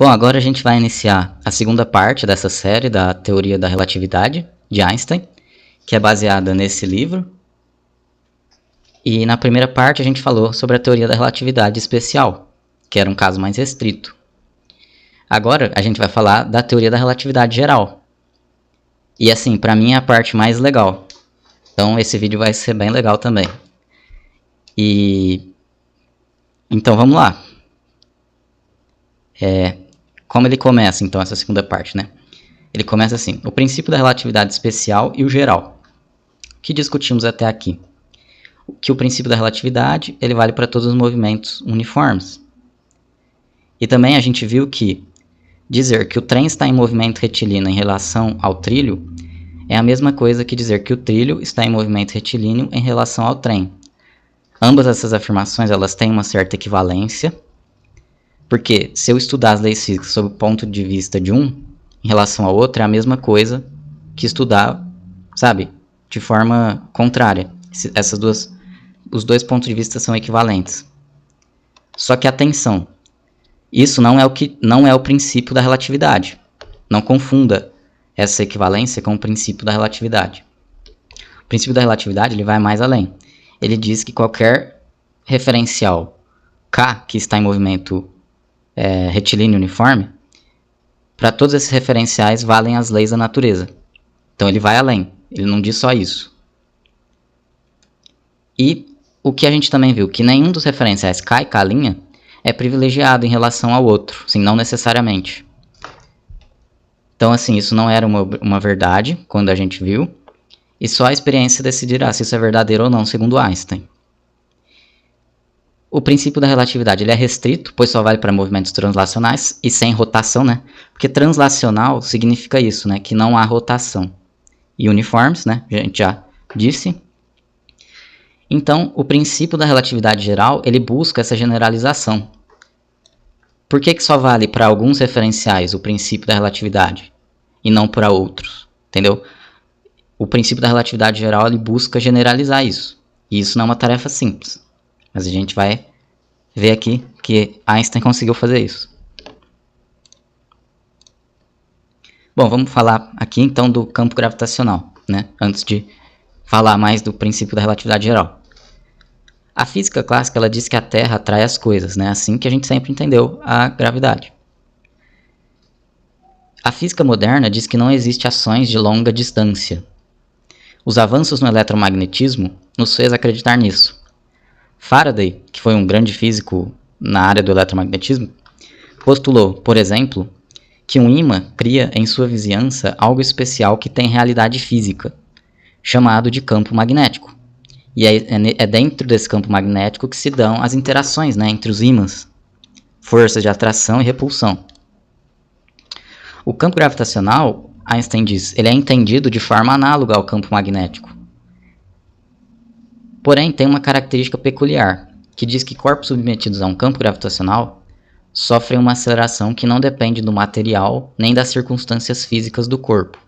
Bom, agora a gente vai iniciar a segunda parte dessa série da teoria da relatividade de Einstein, que é baseada nesse livro. E na primeira parte a gente falou sobre a teoria da relatividade especial, que era um caso mais restrito. Agora a gente vai falar da teoria da relatividade geral. E assim, para mim é a parte mais legal. Então esse vídeo vai ser bem legal também. Então vamos lá. Como ele começa então essa segunda parte, né? Ele começa assim: o princípio da relatividade especial e o geral. O que discutimos até aqui? Que o princípio da relatividade ele vale para todos os movimentos uniformes. E também a gente viu que dizer que o trem está em movimento retilíneo em relação ao trilho é a mesma coisa que dizer que o trilho está em movimento retilíneo em relação ao trem. Ambas essas afirmações elas têm uma certa equivalência, porque se eu estudar as leis físicas sob o ponto de vista de um em relação ao outro, é a mesma coisa que estudar, sabe, de forma contrária. Os dois pontos de vista são equivalentes. Só que atenção, isso não é o princípio da relatividade. Não confunda essa equivalência com o princípio da relatividade. O princípio da relatividade ele vai mais além. Ele diz que qualquer referencial K que está em movimento retilíneo uniforme, para todos esses referenciais valem as leis da natureza. Então ele vai além, ele não diz só isso. E o que a gente também viu, que nenhum dos referenciais K e K' é privilegiado em relação ao outro, assim, não necessariamente. Então assim, isso não era uma verdade quando a gente viu, e só a experiência decidirá se isso é verdadeiro ou não, segundo Einstein. O princípio da relatividade ele é restrito, pois só vale para movimentos translacionais e sem rotação, né? Porque translacional significa isso, né? Que não há rotação. E uniformes, né? A gente já disse. Então, o princípio da relatividade geral, ele busca essa generalização. Por que só vale para alguns referenciais o princípio da relatividade e não para outros? Entendeu? O princípio da relatividade geral, ele busca generalizar isso. E isso não é uma tarefa simples. Mas a gente vai ver aqui que Einstein conseguiu fazer isso. Bom, vamos falar aqui então do campo gravitacional, né? Antes de falar mais do princípio da relatividade geral. A física clássica ela diz que a Terra atrai as coisas, né? Assim que a gente sempre entendeu a gravidade. A física moderna diz que não existe ações de longa distância. Os avanços no eletromagnetismo nos fez acreditar nisso. Faraday, que foi um grande físico na área do eletromagnetismo, postulou, por exemplo, que um ímã cria em sua vizinhança algo especial que tem realidade física, chamado de campo magnético. E é dentro desse campo magnético que se dão as interações, né, entre os ímãs, forças de atração e repulsão. O campo gravitacional, Einstein diz, ele é entendido de forma análoga ao campo magnético. Porém, tem uma característica peculiar, que diz que corpos submetidos a um campo gravitacional sofrem uma aceleração que não depende do material nem das circunstâncias físicas do corpo.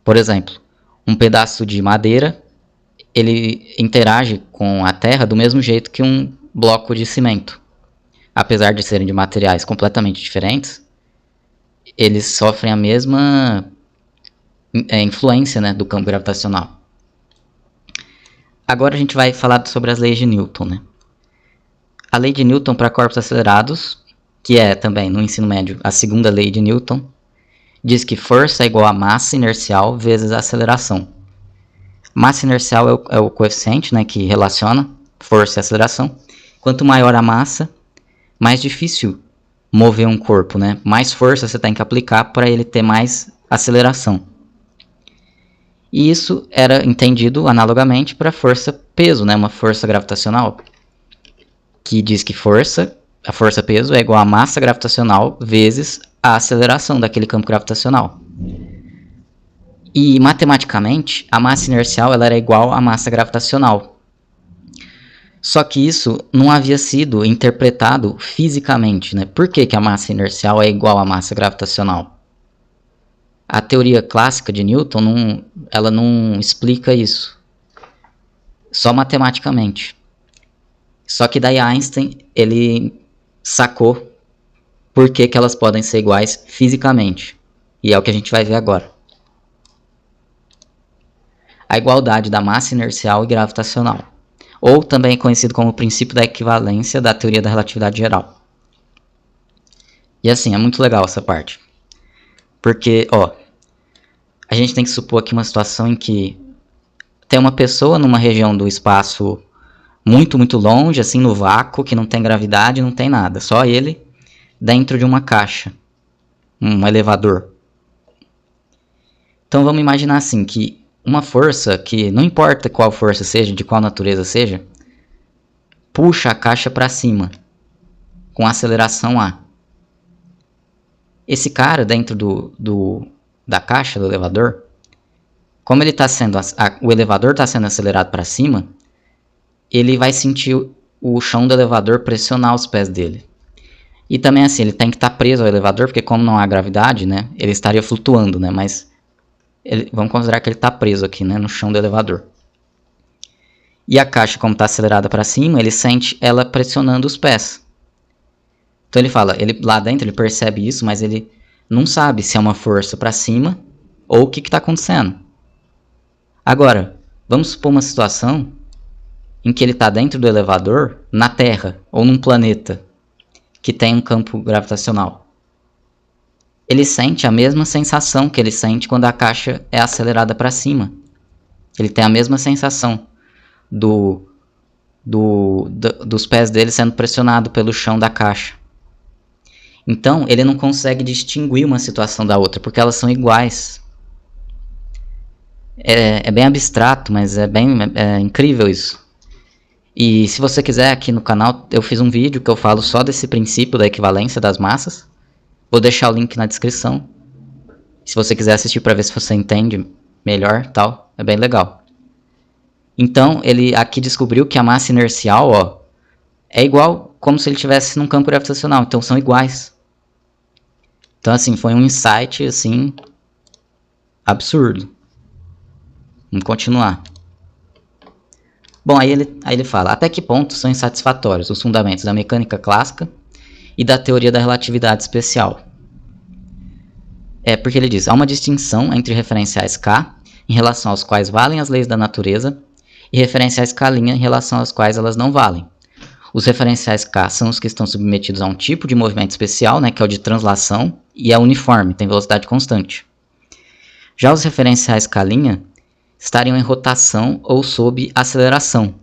Por exemplo, um pedaço de madeira ele interage com a Terra do mesmo jeito que um bloco de cimento. Apesar de serem de materiais completamente diferentes, eles sofrem a mesma influência, né, do campo gravitacional. Agora a gente vai falar sobre as leis de Newton, né? A lei de Newton para corpos acelerados, que é também no ensino médio a segunda lei de Newton, diz que força é igual a massa inercial vezes a aceleração. Massa inercial é o coeficiente, né, que relaciona força e aceleração. Quanto maior a massa, mais difícil mover um corpo, né? Mais força você tem que aplicar para ele ter mais aceleração. E isso era entendido analogamente para força-peso, né? Uma força gravitacional, que diz que a força-peso é igual a massa gravitacional vezes a aceleração daquele campo gravitacional. E matematicamente, a massa inercial ela era igual à massa gravitacional. Só que isso não havia sido interpretado fisicamente, né? Por que a massa inercial é igual à massa gravitacional? A teoria clássica de Newton ela não explica isso, só matematicamente. Só que daí Einstein ele sacou por que que elas podem ser iguais fisicamente. E é o que a gente vai ver agora. A igualdade da massa inercial e gravitacional, ou também conhecido como o princípio da equivalência da teoria da relatividade geral. E assim, é muito legal essa parte. Porque, ó, a gente tem que supor aqui uma situação em que tem uma pessoa numa região do espaço muito, muito longe, assim, no vácuo, que não tem gravidade, não tem nada. Só ele dentro de uma caixa, um elevador. Então vamos imaginar assim, que uma força, que não importa qual força seja, de qual natureza seja, puxa a caixa para cima, com aceleração A. Esse cara dentro da caixa do elevador, como ele tá sendo, o elevador está sendo acelerado para cima, ele vai sentir o chão do elevador pressionar os pés dele. E também assim, ele tem que estar preso ao elevador, porque como não há gravidade, né, ele estaria flutuando, né, mas vamos considerar que ele está preso aqui, né, no chão do elevador. E a caixa, como está acelerada para cima, ele sente ela pressionando os pés. Então ele fala, lá dentro ele percebe isso, mas ele não sabe se é uma força para cima ou o que está acontecendo. Agora, vamos supor uma situação em que ele está dentro do elevador, na Terra ou num planeta que tem um campo gravitacional. Ele sente a mesma sensação que ele sente quando a caixa é acelerada para cima. Ele tem a mesma sensação dos pés dele sendo pressionados pelo chão da caixa. Então, ele não consegue distinguir uma situação da outra, porque elas são iguais. É bem abstrato, mas é incrível isso. E se você quiser, aqui no canal eu fiz um vídeo que eu falo só desse princípio da equivalência das massas. Vou deixar o link na descrição. Se você quiser assistir para ver se você entende melhor, tal, é bem legal. Então, ele aqui descobriu que a massa inercial, ó, é igual como se ele estivesse num campo gravitacional, então são iguais. Então, assim, foi um insight, assim, absurdo. Vamos continuar. Bom, aí ele fala, até que ponto são insatisfatórios os fundamentos da mecânica clássica e da teoria da relatividade especial? Porque ele diz, há uma distinção entre referenciais K, em relação aos quais valem as leis da natureza, e referenciais K' em relação aos quais elas não valem. Os referenciais K são os que estão submetidos a um tipo de movimento especial, né, que é o de translação, e é uniforme, tem velocidade constante. Já os referenciais K' estariam em rotação ou sob aceleração.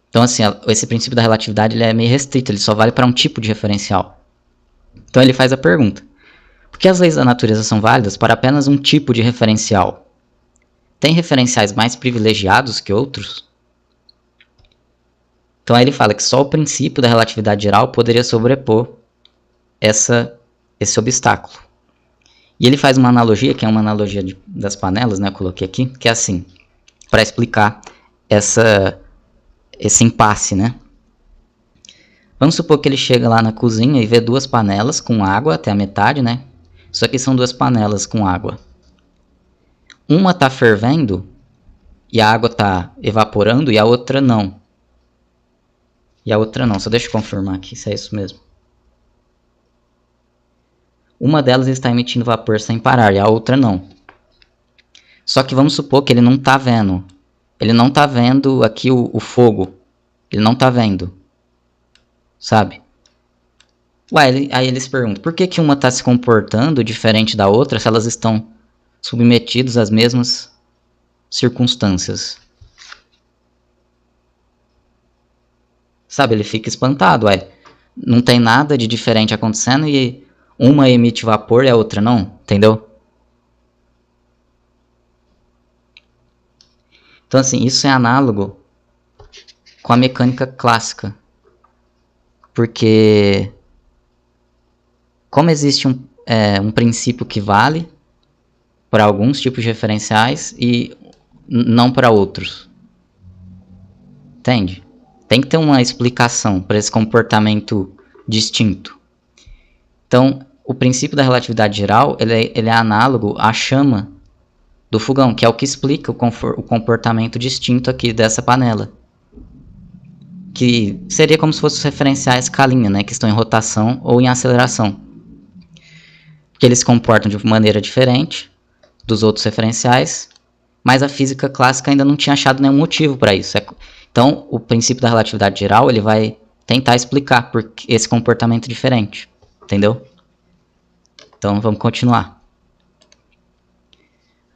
Então, assim, esse princípio da relatividade ele é meio restrito, ele só vale para um tipo de referencial. Então ele faz a pergunta, por que as leis da natureza são válidas para apenas um tipo de referencial? Tem referenciais mais privilegiados que outros? Então aí ele fala que só o princípio da relatividade geral poderia sobrepor esse obstáculo. E ele faz uma analogia, que é uma analogia das panelas, né, eu coloquei aqui, que é assim, para explicar esse impasse, né? Vamos supor que ele chega lá na cozinha e vê duas panelas com água até a metade, né? Isso aqui são duas panelas com água. Uma está fervendo e a água está evaporando e a outra não. Só deixa eu confirmar aqui se é isso mesmo. Uma delas está emitindo vapor sem parar e a outra não. Só que vamos supor que ele não está vendo. Ele não está vendo aqui o fogo. Ele não está vendo. Sabe? Aí eles perguntam, por que uma está se comportando diferente da outra se elas estão submetidas às mesmas circunstâncias? Sabe, ele fica espantado, não tem nada de diferente acontecendo e uma emite vapor e a outra não, entendeu? Então, assim, isso é análogo com a mecânica clássica. Porque, como existe um princípio que vale para alguns tipos de referenciais e não para outros. Entende? Tem que ter uma explicação para esse comportamento distinto. Então, o princípio da relatividade geral ele é análogo à chama do fogão, que é o que explica o comportamento distinto aqui dessa panela. que seria como se fossem os referenciais K', né, que estão em rotação ou em aceleração. Porque eles se comportam de maneira diferente dos outros referenciais, mas a física clássica ainda não tinha achado nenhum motivo para isso. Então, o princípio da relatividade geral ele vai tentar explicar por esse comportamento diferente, entendeu? Então, vamos continuar.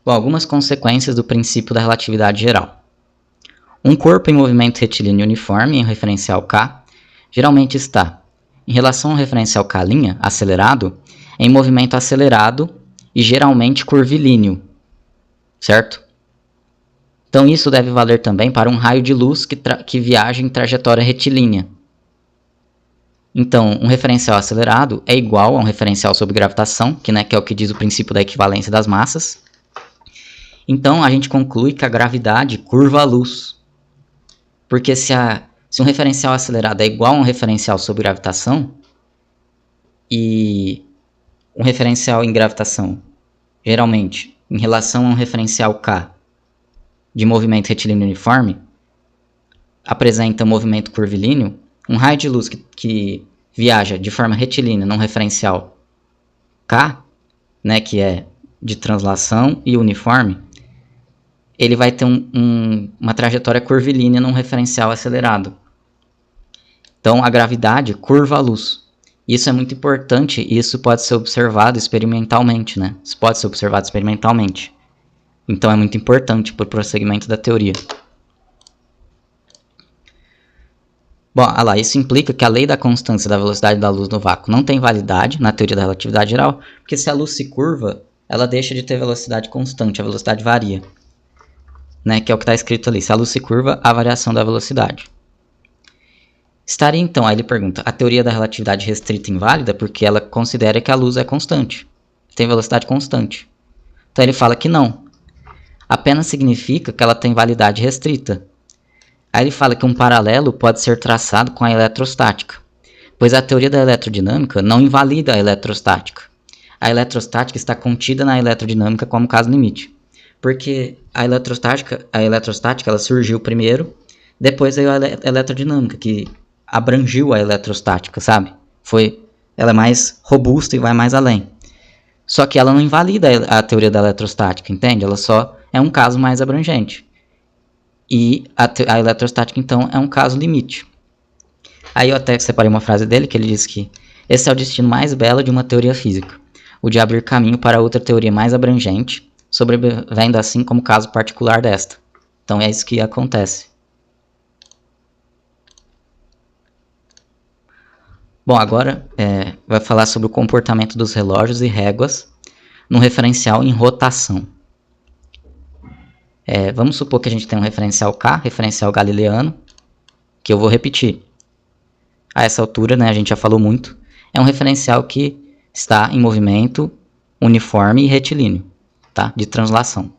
Bom, algumas consequências do princípio da relatividade geral. Um corpo em movimento retilíneo uniforme em referencial K geralmente está, em relação ao referencial K', acelerado, em movimento acelerado e geralmente curvilíneo, certo? Então isso deve valer também para um raio de luz que viaja em trajetória retilínea. Então, um referencial acelerado é igual a um referencial sob gravitação, que é o que diz o princípio da equivalência das massas. Então, a gente conclui que a gravidade curva a luz. Porque se um referencial acelerado é igual a um referencial sob gravitação, e um referencial em gravitação, geralmente, em relação a um referencial K de movimento retilíneo uniforme, apresenta movimento curvilíneo, um raio de luz que viaja de forma retilínea num referencial K, que é de translação e uniforme, ele vai ter uma trajetória curvilínea num referencial acelerado. Então, a gravidade curva a luz. Isso é muito importante e isso pode ser observado experimentalmente, Isso pode ser observado experimentalmente. Então, é muito importante para o prosseguimento da teoria. Bom, isso implica que a lei da constância da velocidade da luz no vácuo não tem validade na teoria da relatividade geral, porque se a luz se curva, ela deixa de ter velocidade constante, a velocidade varia. Que é o que está escrito ali. Se a luz se curva, há variação da velocidade. Estaria então, aí ele pergunta, a teoria da relatividade restrita inválida porque ela considera que a luz é constante, tem velocidade constante. Então ele fala que não. Apenas significa que ela tem validade restrita. Aí ele fala que um paralelo pode ser traçado com a eletrostática, pois a teoria da eletrodinâmica não invalida a eletrostática. A eletrostática está contida na eletrodinâmica como caso limite. Porque a eletrostática ela surgiu primeiro, depois veio a eletrodinâmica, que abrangiu a eletrostática, sabe? Ela é mais robusta e vai mais além. Só que ela não invalida a teoria da eletrostática, entende? Ela só é um caso mais abrangente. E a eletrostática, então, é um caso limite. Aí eu até separei uma frase dele, que ele diz que esse é o destino mais belo de uma teoria física, o de abrir caminho para outra teoria mais abrangente, sobrevivendo assim como caso particular desta. Então é isso que acontece. Bom, agora vai falar sobre o comportamento dos relógios e réguas num referencial em rotação. Vamos supor que a gente tem um referencial K, referencial galileano, que eu vou repetir. A essa altura, a gente já falou muito, é um referencial que está em movimento uniforme e retilíneo, tá? De translação.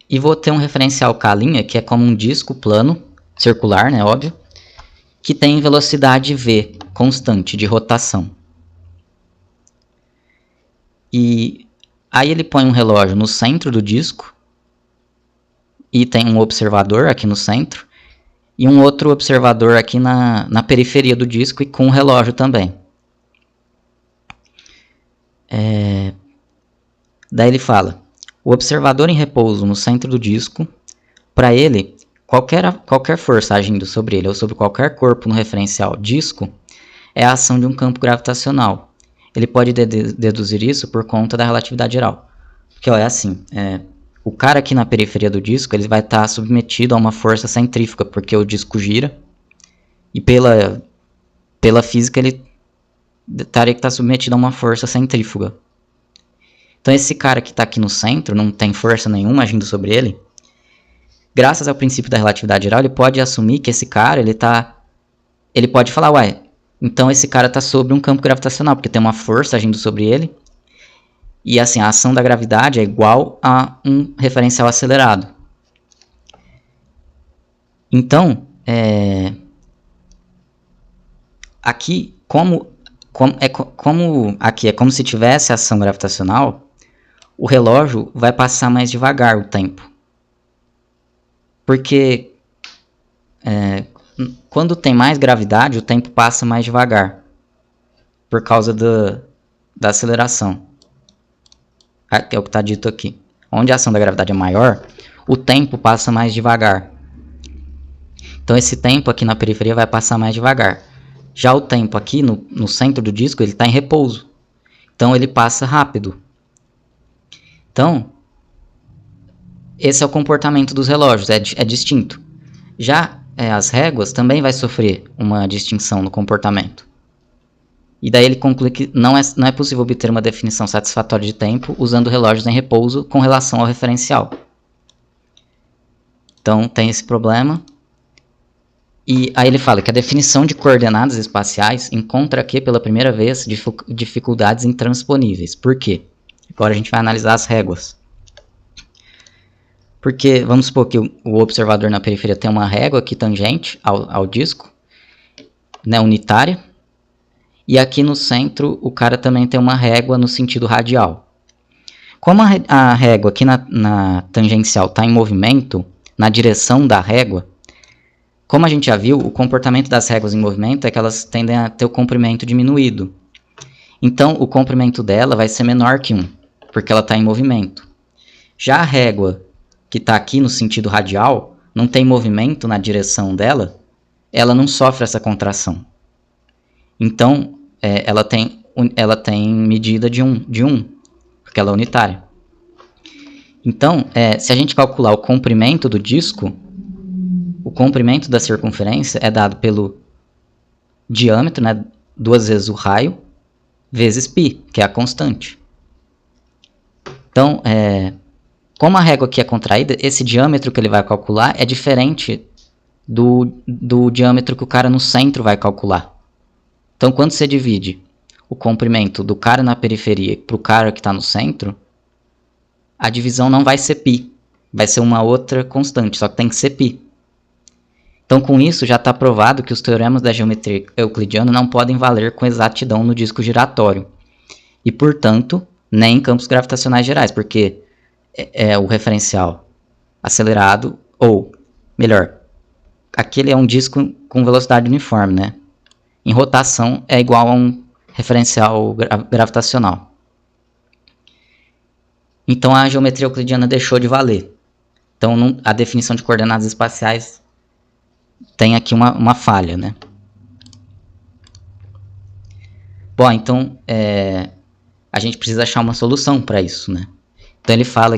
E vou ter um referencial K', que é como um disco plano, circular, óbvio, que tem velocidade v, constante, de rotação. E aí ele põe um relógio no centro do disco, e tem um observador aqui no centro, e um outro observador aqui na periferia do disco e com um relógio também. Daí ele fala, o observador em repouso no centro do disco, para ele, qualquer força agindo sobre ele ou sobre qualquer corpo no referencial disco é a ação de um campo gravitacional. Ele pode deduzir isso por conta da relatividade geral. Porque é assim, o cara aqui na periferia do disco ele vai estar submetido a uma força centrífuga, porque o disco gira, e pela física ele teria que estar submetido a uma força centrífuga. Então esse cara que está aqui no centro, não tem força nenhuma agindo sobre ele, graças ao princípio da relatividade geral, ele pode assumir que esse cara, ele pode falar, então esse cara está sobre um campo gravitacional, porque tem uma força agindo sobre ele, e assim, a ação da gravidade é igual a um referencial acelerado. Então, aqui, como aqui é como se tivesse ação gravitacional, o relógio vai passar mais devagar o tempo. Porque quando tem mais gravidade, o tempo passa mais devagar, por causa da aceleração. É o que está dito aqui. Onde a ação da gravidade é maior, o tempo passa mais devagar. Então esse tempo aqui na periferia vai passar mais devagar. Já o tempo aqui no centro do disco, ele está em repouso. Então ele passa rápido. Então, esse é o comportamento dos relógios, é distinto. Já as réguas também vai sofrer uma distinção no comportamento. E daí ele conclui que não é possível obter uma definição satisfatória de tempo usando relógios em repouso com relação ao referencial. Então tem esse problema. E aí ele fala que a definição de coordenadas espaciais encontra aqui pela primeira vez dificuldades intransponíveis. Por quê? Agora a gente vai analisar as réguas. Porque vamos supor que o observador na periferia tem uma régua aqui tangente ao disco, né, unitária. E aqui no centro o cara também tem uma régua no sentido radial. Como a régua aqui na tangencial está em movimento, na direção da régua, como a gente já viu, o comportamento das réguas em movimento é que elas tendem a ter o comprimento diminuído. Então o comprimento dela vai ser menor que 1, porque ela está em movimento. Já a régua que está aqui no sentido radial, não tem movimento na direção dela, ela não sofre essa contração. Então, ela tem medida de 1, porque ela é unitária. Então, se a gente calcular o comprimento do disco, o comprimento da circunferência é dado pelo diâmetro, né, 2 vezes o raio, vezes π, que é a constante. Então, como a régua aqui é contraída, esse diâmetro que ele vai calcular é diferente do diâmetro que o cara no centro vai calcular. Então, quando você divide o comprimento do cara na periferia para o cara que está no centro, a divisão não vai ser π, vai ser uma outra constante, só que tem que ser π. Então, com isso, já está provado que os teoremas da geometria euclidiana não podem valer com exatidão no disco giratório. E, portanto, nem em campos gravitacionais gerais, porque o referencial acelerado, ou, melhor, aquele é um disco com velocidade uniforme, né? Em rotação é igual a um referencial gravitacional. Então a geometria euclidiana deixou de valer. Então a definição de coordenadas espaciais tem aqui uma falha, né? Bom, então a gente precisa achar uma solução para isso, né? Então ele fala